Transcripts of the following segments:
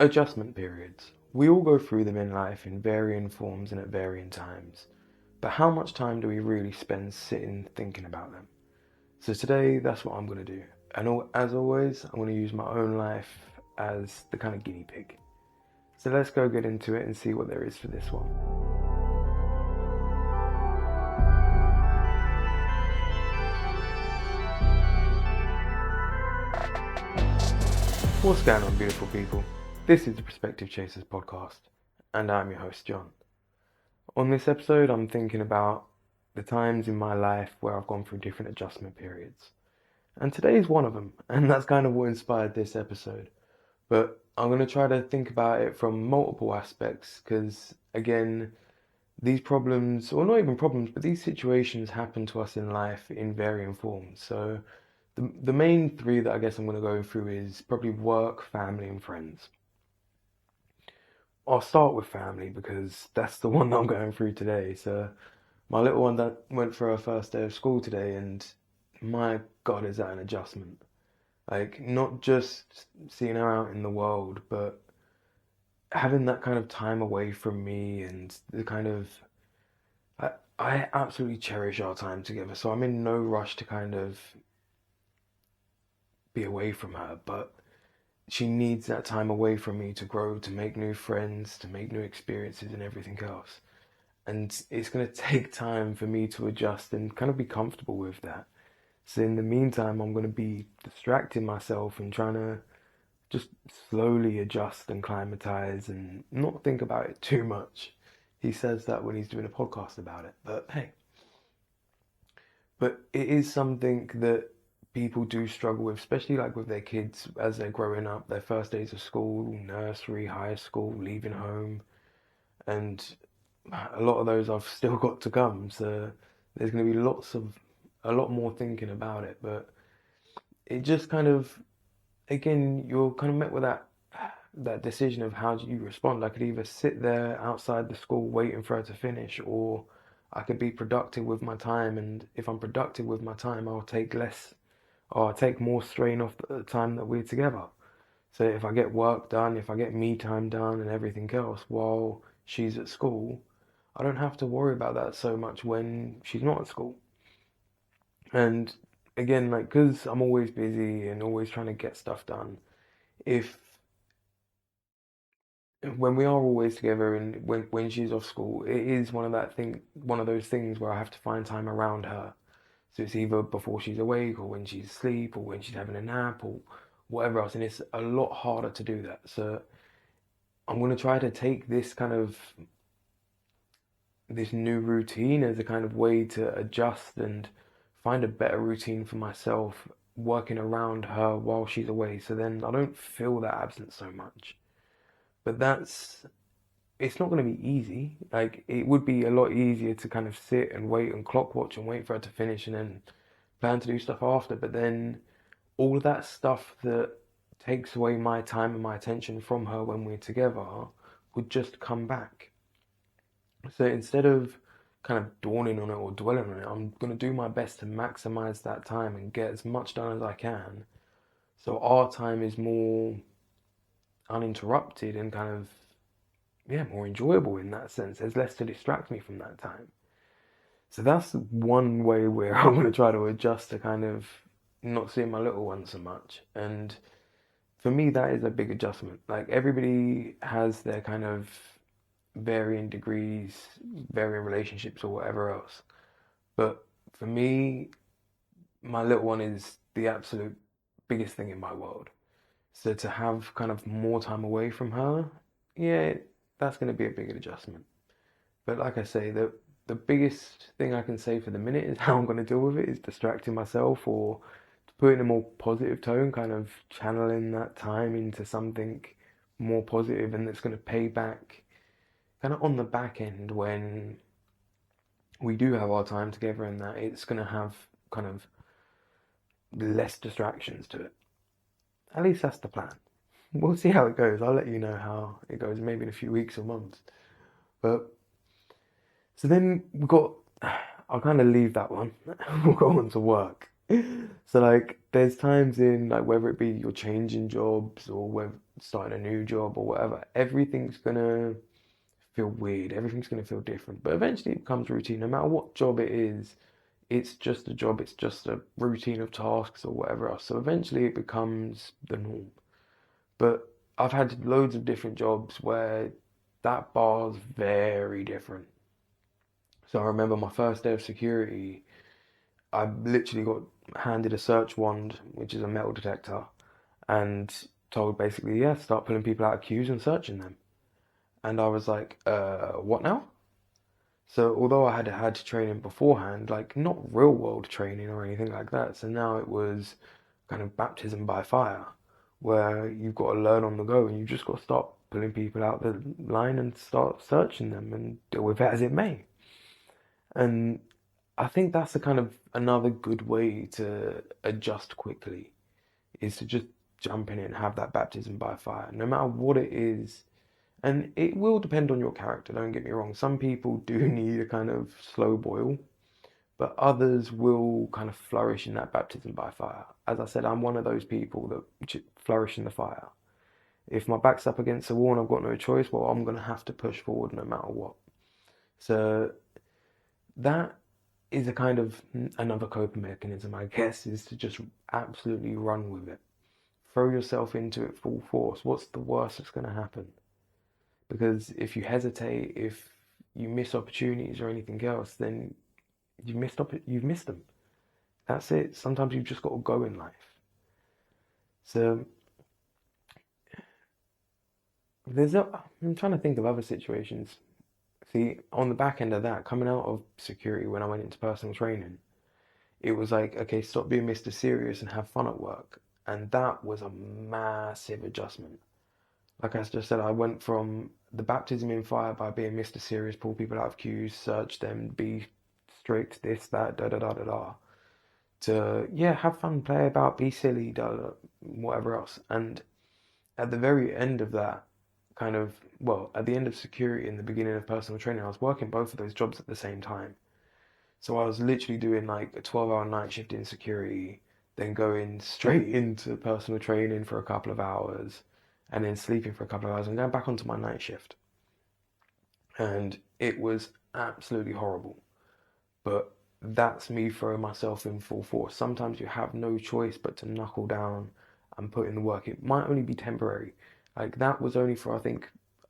Adjustment periods. We all go through them in life in varying forms and at varying times. But how much time do we really spend sitting thinking about them? So today, that's what I'm going to do. And as always, I'm going to use my own life as the kind of guinea pig. So let's go get into it and see what there is for this one. What's going on, beautiful people? This is the Perspective Chasers podcast, and I'm your host, John. On this episode, I'm thinking about the times in my life where I've gone through different adjustment periods. And today is one of them, and that's kind of what inspired this episode. But I'm going to try to think about it from multiple aspects because, again, these problems, or not even problems, but these situations happen to us in life in varying forms. So the main three that I guess I'm going to go through is probably work, family, and friends. I'll start with family because that's the one that I'm going through today. So my little one that went for her first day of school today, and my God, is that an adjustment? Like, not just seeing her out in the world, but having that kind of time away from me and the kind of I absolutely cherish our time together. So I'm in no rush to kind of be away from her, but she needs that time away from me to grow, to make new friends, to make new experiences and everything else. And it's going to take time for me to adjust and kind of be comfortable with that. So in the meantime, I'm going to be distracting myself and trying to just slowly adjust and climatize and not think about it too much. He says that when he's doing a podcast about it, but hey. But it is something that people do struggle with, especially like with their kids as they're growing up, their first days of school, nursery, high school, leaving home. And a lot of those I've still got to come. So there's going to be a lot more thinking about it. But it just kind of, again, you're kind of met with that decision of how do you respond. I could either sit there outside the school waiting for her to finish, or I could be productive with my time. And if I'm productive with my time, I'll take less, or I'll take more strain off the time that we're together. So if I get work done, if I get me time done and everything else while she's at school, I don't have to worry about that so much when she's not at school. And again, like, because I'm always busy and always trying to get stuff done, if when we are always together and when she's off school, it is one of those things where I have to find time around her. So it's either before she's awake or when she's asleep or when she's having a nap or whatever else. And it's a lot harder to do that. So I'm going to try to take this new routine as a kind of way to adjust and find a better routine for myself working around her while she's away. So then I don't feel that absence so much. But it's not going to be easy. Like, it would be a lot easier to kind of sit and wait and clock watch and wait for her to finish and then plan to do stuff after. But then all of that stuff that takes away my time and my attention from her when we're together would just come back. So instead of kind of dawning on it or dwelling on it, I'm going to do my best to maximize that time and get as much done as I can. So our time is more uninterrupted and kind of, yeah, more enjoyable in that sense. There's less to distract me from that time. So that's one way where I'm going to try to adjust to kind of not seeing my little one so much. And for me, that is a big adjustment. Like, everybody has their kind of varying degrees, varying relationships or whatever else. But for me, my little one is the absolute biggest thing in my world. So to have kind of more time away from her, yeah, that's going to be a big adjustment. But like I say, the biggest thing I can say for the minute is how I'm going to deal with it is distracting myself, or to put it in a more positive tone, kind of channeling that time into something more positive and that's going to pay back kind of on the back end when we do have our time together, and that it's going to have kind of less distractions to it. At least that's the plan. We'll see how it goes. I'll let you know how it goes, maybe in a few weeks or months. But so then we've got, I'll kind of leave that one. We'll go on to work. So like there's times in like whether it be you're changing jobs or whether starting a new job or whatever, everything's gonna feel weird. Everything's gonna feel different. But eventually it becomes routine. No matter what job it is, it's just a job, it's just a routine of tasks or whatever else. So eventually it becomes the norm. But I've had loads of different jobs where that bar's very different. So I remember my first day of security, I literally got handed a search wand, which is a metal detector, and told basically, yeah, start pulling people out of queues and searching them. And I was like, what now? So although I had had training beforehand, like not real world training or anything like that, so now it was kind of baptism by fire, where you've got to learn on the go and you just got to start pulling people out the line and start searching them and deal with it as it may. And I think that's a kind of another good way to adjust quickly is to just jump in and have that baptism by fire, no matter what it is. And it will depend on your character, don't get me wrong. Some people do need a kind of slow boil, but others will kind of flourish in that baptism by fire. As I said, I'm one of those people that flourish in the fire. If my back's up against the wall and I've got no choice, well, I'm going to have to push forward no matter what. So that is a kind of another coping mechanism, I guess, is to just absolutely run with it. Throw yourself into it full force. What's the worst that's going to happen? Because if you hesitate, if you miss opportunities or anything else, then you've missed them. That's it. Sometimes you've just got to go in life. So I'm trying to think of other situations. See, on the back end of that, coming out of security when I went into personal training, it was like, okay, stop being Mr. Serious and have fun at work. And that was a massive adjustment. Like I just said, I went from the baptism in fire by being Mr. Serious, pull people out of queues, search them, be strict, this, that, da da da da da, to yeah, have fun, play about, be silly, da da, whatever else. And at the very end of that, kind of, well, at the end of security and the beginning of personal training, I was working both of those jobs at the same time. So I was literally doing like a 12-hour night shift in security, then going straight into personal training for a couple of hours, and then sleeping for a couple of hours and going back onto my night shift. And it was absolutely horrible. But that's me throwing myself in full force. Sometimes you have no choice but to knuckle down and put in the work. It might only be temporary. Like that was only for, I think,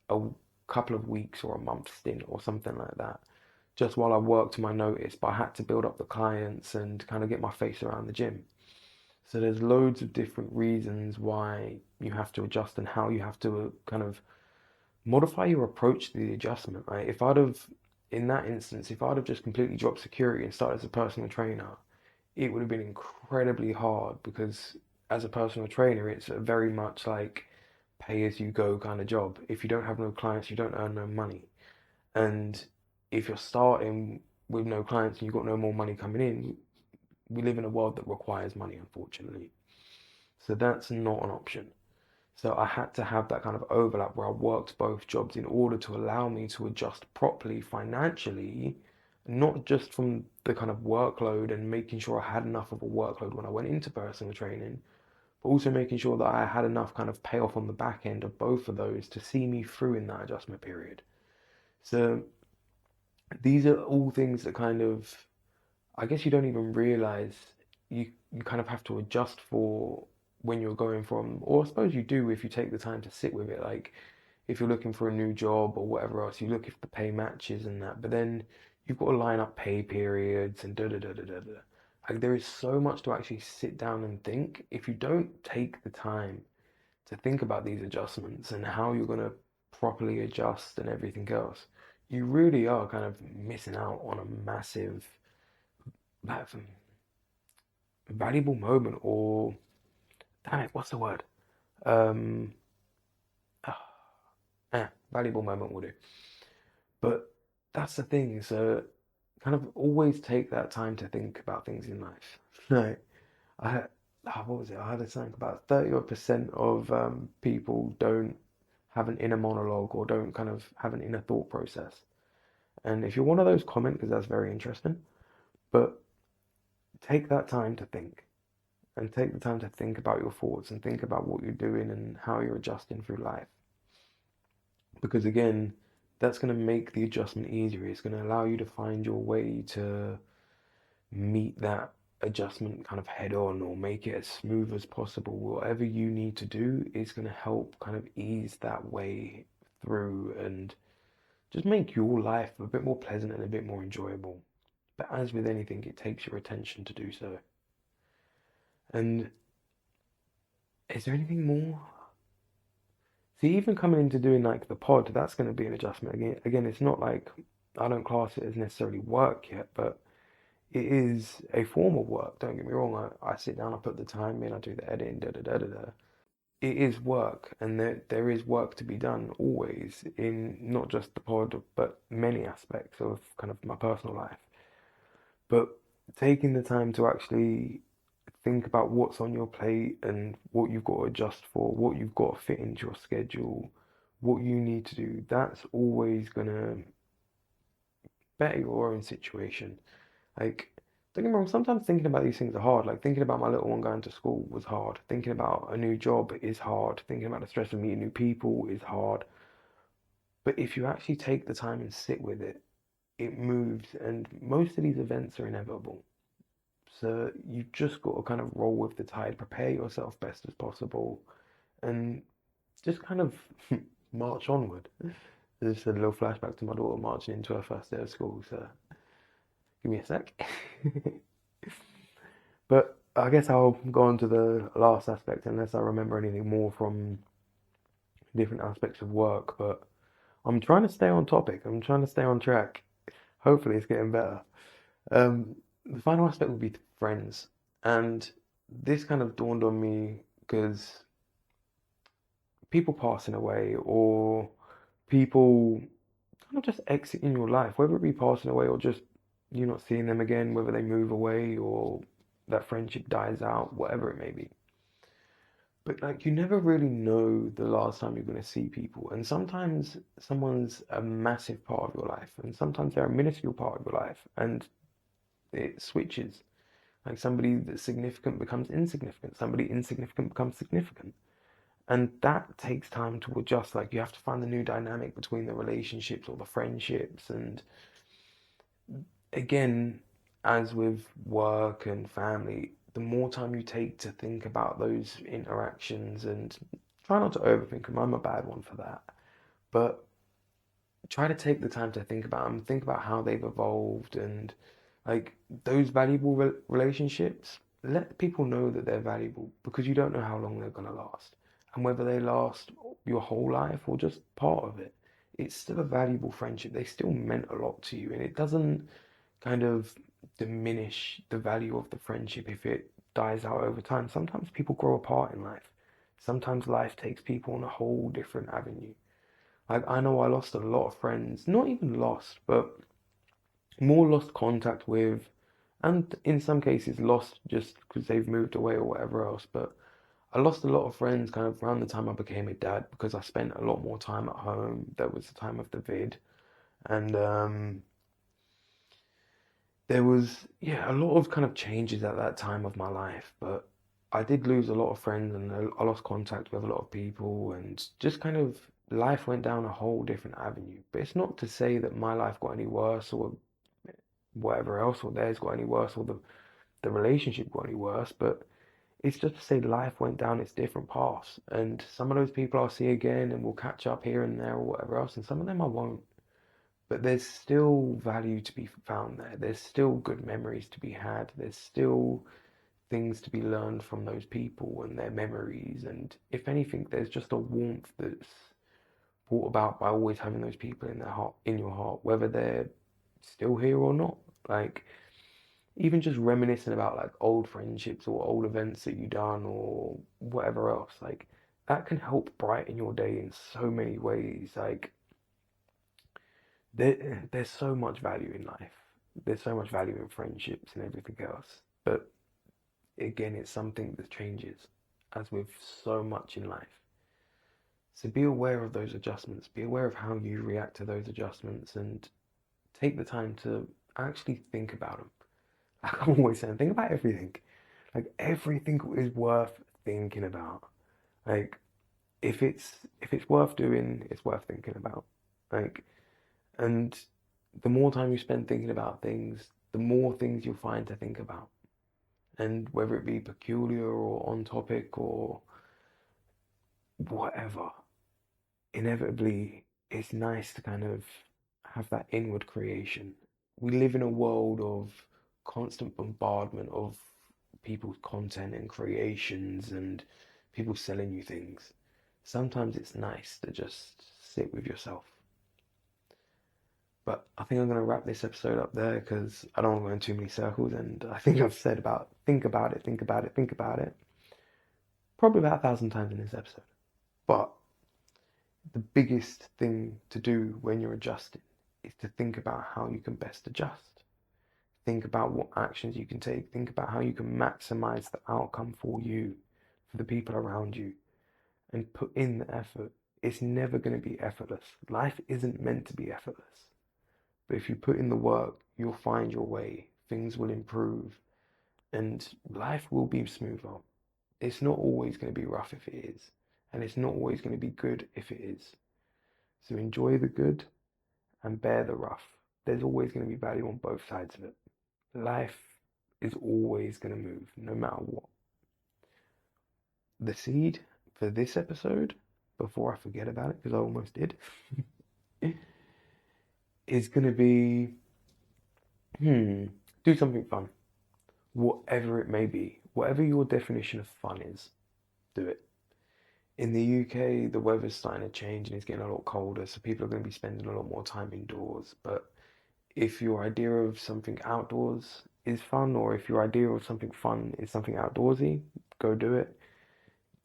a couple of weeks or a month stint or something like that. Just while I worked my notice, but I had to build up the clients and kind of get my face around the gym. So there's loads of different reasons why you have to adjust and how you have to kind of modify your approach to the adjustment, right? If I'd have, in that instance, if I'd have just completely dropped security and started as a personal trainer, it would have been incredibly hard because as a personal trainer, it's a very much like pay as you go kind of job. If you don't have no clients, you don't earn no money. And if you're starting with no clients and you've got no more money coming in, we live in a world that requires money, unfortunately. So that's not an option. So I had to have that kind of overlap where I worked both jobs in order to allow me to adjust properly financially, not just from the kind of workload and making sure I had enough of a workload when I went into personal training, but also making sure that I had enough kind of payoff on the back end of both of those to see me through in that adjustment period. So these are all things that kind of, I guess you don't even realize you kind of have to adjust for when you're going from, or I suppose you do if you take the time to sit with it. Like if you're looking for a new job or whatever else, you look if the pay matches and that, but then you've got to line up pay periods and da da da da da da. Like there is so much to actually sit down and think. If you don't take the time to think about these adjustments and how you're going to properly adjust and everything else, you really are kind of missing out on a massive, like, valuable moment or damn it, what's the word? Um, Valuable moment will do. But that's the thing. So kind of always take that time to think about things in life. No, I had, what was it? I had to think about 30% of people don't have an inner monologue or don't kind of have an inner thought process. And if you're one of those, comment because that's very interesting. But take that time to think and take the time to think about your thoughts and think about what you're doing and how you're adjusting through life. Because again, that's going to make the adjustment easier. It's going to allow you to find your way to meet that adjustment kind of head on or make it as smooth as possible. Whatever you need to do is going to help kind of ease that way through and just make your life a bit more pleasant and a bit more enjoyable. But as with anything, it takes your attention to do so. And is there anything more? See, even coming into doing like the pod, that's going to be an adjustment. Again, it's not like I don't class it as necessarily work yet, but it is a form of work. Don't get me wrong. I sit down, I put the time in, I do the editing, da da da da da. It is work, and there is work to be done always in not just the pod, but many aspects of kind of my personal life. But taking the time to actually think about what's on your plate and what you've got to adjust for, what you've got to fit into your schedule, what you need to do, that's always gonna better your own situation. Like, don't get me wrong, sometimes thinking about these things are hard. Like, thinking about my little one going to school was hard. Thinking about a new job is hard. Thinking about the stress of meeting new people is hard. But if you actually take the time and sit with it, it moves, and most of these events are inevitable. So you've just got to kind of roll with the tide, prepare yourself best as possible, and just kind of march onward. There's just a little flashback to my daughter marching into her first day of school, so give me a sec. But I guess I'll go on to the last aspect unless I remember anything more from different aspects of work. But I'm trying to stay on topic. I'm trying to stay on track. Hopefully, it's getting better. The final aspect would be friends. And this kind of dawned on me because people passing away or people kind of just exiting your life, whether it be passing away or just you not seeing them again, whether they move away or that friendship dies out, whatever it may be. But like you never really know the last time you're going to see people. And sometimes someone's a massive part of your life, and sometimes they're a minuscule part of your life, and it switches. Like somebody that's significant becomes insignificant, somebody insignificant becomes significant. And that takes time to adjust. Like you have to find the new dynamic between the relationships or the friendships. And again, as with work and family, the more time you take to think about those interactions and try not to overthink them. I'm a bad one for that. But try to take the time to think about them, think about how they've evolved and like those valuable relationships. Let people know that they're valuable because you don't know how long they're going to last. And whether they last your whole life or just part of it, it's still a valuable friendship. They still meant a lot to you. And it doesn't kind of diminish the value of the friendship if it dies out over time. Sometimes people grow apart in life. Sometimes life takes people on a whole different avenue. Like I know I lost a lot of friends, not even lost, but more lost contact with, and in some cases lost just because they've moved away or whatever else. But I lost a lot of friends kind of around the time I became a dad because I spent a lot more time at home. That was the time of the vid, and there was, yeah, a lot of kind of changes at that time of my life, but I did lose a lot of friends and I lost contact with a lot of people and just kind of life went down a whole different avenue. But it's not to say that my life got any worse or whatever else or theirs got any worse or the relationship got any worse, but it's just to say life went down its different paths and some of those people I'll see again and we'll catch up here and there or whatever else and some of them I won't. But there's still value to be found there. There's still good memories to be had. There's still things to be learned from those people and their memories. And if anything, there's just a warmth that's brought about by always having those people in their heart, in your heart, whether they're still here or not. Like even just reminiscing about like old friendships or old events that you done or whatever else, like that can help brighten your day in so many ways. Like there's so much value in life. There's so much value in friendships and everything else. But again, it's something that changes, as with so much in life. So be aware of those adjustments. Be aware of how you react to those adjustments and take the time to actually think about them. I'm always saying, think about everything. Like everything is worth thinking about. Like if it's worth doing, it's worth thinking about. Like and the more time you spend thinking about things, the more things you'll find to think about. And whether it be peculiar or on topic or whatever, inevitably it's nice to kind of have that inward creation. We live in a world of constant bombardment of people's content and creations and people selling you things. Sometimes it's nice to just sit with yourself. But I think I'm going to wrap this episode up there because I don't want to go in too many circles. And I think I've said about think about it, think about it, think about it probably about 1,000 times in this episode. But the biggest thing to do when you're adjusting is to think about how you can best adjust. Think about what actions you can take. Think about how you can maximize the outcome for you, for the people around you, and put in the effort. It's never going to be effortless. Life isn't meant to be effortless. But if you put in the work, you'll find your way. Things will improve and life will be smoother. It's not always going to be rough if it is. And it's not always going to be good if it is. So enjoy the good and bear the rough. There's always going to be value on both sides of it. Life is always going to move, no matter what. The seed for this episode, before I forget about it, because I almost did, is going to be, do something fun. Whatever it may be, whatever your definition of fun is, do it. In the UK, the weather's starting to change and it's getting a lot colder, so people are going to be spending a lot more time indoors. But if your idea of something outdoors is fun, or if your idea of something fun is something outdoorsy, go do it.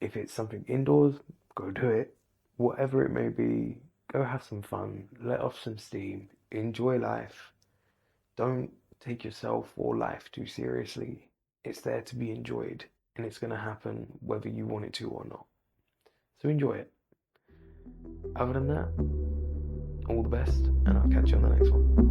If it's something indoors, go do it. Whatever it may be, go have some fun, let off some steam, enjoy life. Don't take yourself or life too seriously. It's there to be enjoyed, and it's going to happen whether you want it to or not. So enjoy it. Other than that, all the best, and I'll catch you on the next one.